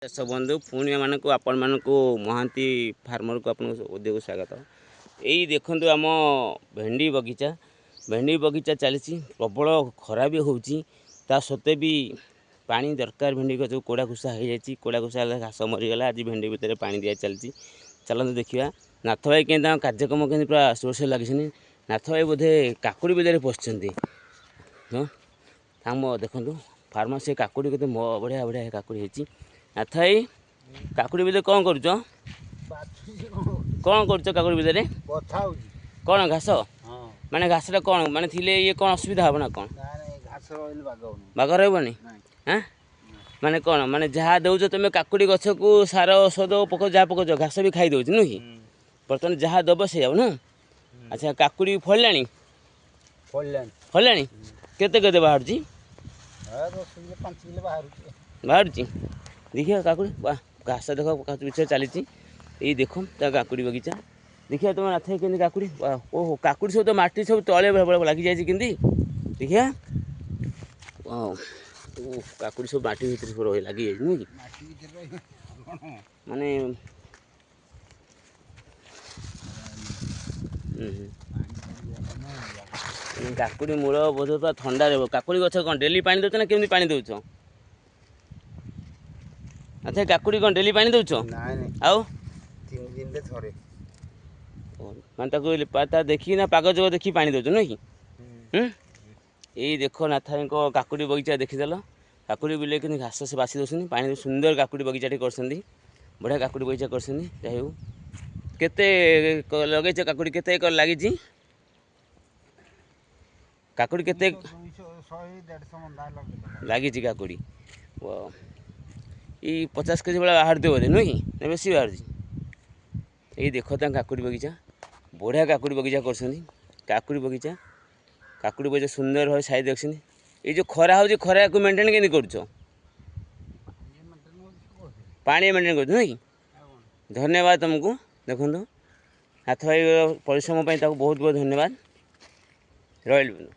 ଚାଷ ବନ୍ଧୁ ପୁଣି ଏମାନଙ୍କୁ ଆପଣମାନଙ୍କୁ ମହାନ୍ତି ଫାର୍ମର को आपन उद्योग स्वागत। यही देखंतु आम भेंडी बगीचा चली प्रबल खरा भी होची ता सत्वे भी पानी दरकार। भेंडी को जो कोड़ा घुसा हो जाए कोड़ा घुसा घास मरीगला आज भेंडी भितर पानी दिया चलती। चलते देखा नाथ भाई के कार्यक्रम के पूरा सोर से लगी। नाथ भाई बोधे काकुड़ी विदे पशुंट हाँ आम देखु फार्म से काकुड़ी के बढ़िया बढ़िया काकुड़ी होती। नाथ भाई काकुड़ी विदे कौन कर काकुड़ी विदे कौन घास माने घासटा कौन माने थिले ये कौन असुविधा हम ना कौन बाग रही हाँ माने कौन माने जहाँ दौच तुम काकुड़ी गछ को सार औषध पक जहाँ पकाच घास भी खाई दौच नुह कि बर्तमान जहाँ दब से जाऊ ना। अच्छा काकुड़ी फलला केते केते बाहर बाहर देखिए काकुड़ी घास देख पीछे चली ये देख काकुड़ी बगीचा देखिए तुम नाथ के काकुड़ी ओहो काकुड़ी सब तो माटी सब तले लगी जाए कि देखिए काकुड़ी सब माटी भर लगी जाए नुह कि माने काकुड़ी मूल बोध पूरा ठंडा रहा। काकुड़ी गछ कौन डेली पानी दौच ना केमती पानी दौच? अच्छा काकुड़ी कौन डेली पानी दौच आउ माने देखी ना पाग जग देखी पानी दौच नुह कि यही देख नाथ भाई काकुड़ी बगीचा देखीदेल काकुड़ी बिले कि घास से बासी दौरान पानी सुंदर काकुड़ी बगीचाटे कर बढ़िया काकुड़ी बगीचा कर केते लगेच काकुड़ी केते एकर लगी काकुड़ी केते लगी काकुड़ी ये 50 केजी भाई बाहर दे बोधे नुह कि बेसी बाहर यही देख काकुड़ी बगीचा बढ़िया काकुड़ी बगीचा कर काकुड़ी बगीचा सुंदर भाव साइज रख ये जो खरा हो खरा को मेंटेन के कर पानी मेंटेन कर नुह कि धन्यवाद तुमको देखो नाथ भाई परिश्रम बहुत बहुत धन्यवाद रही।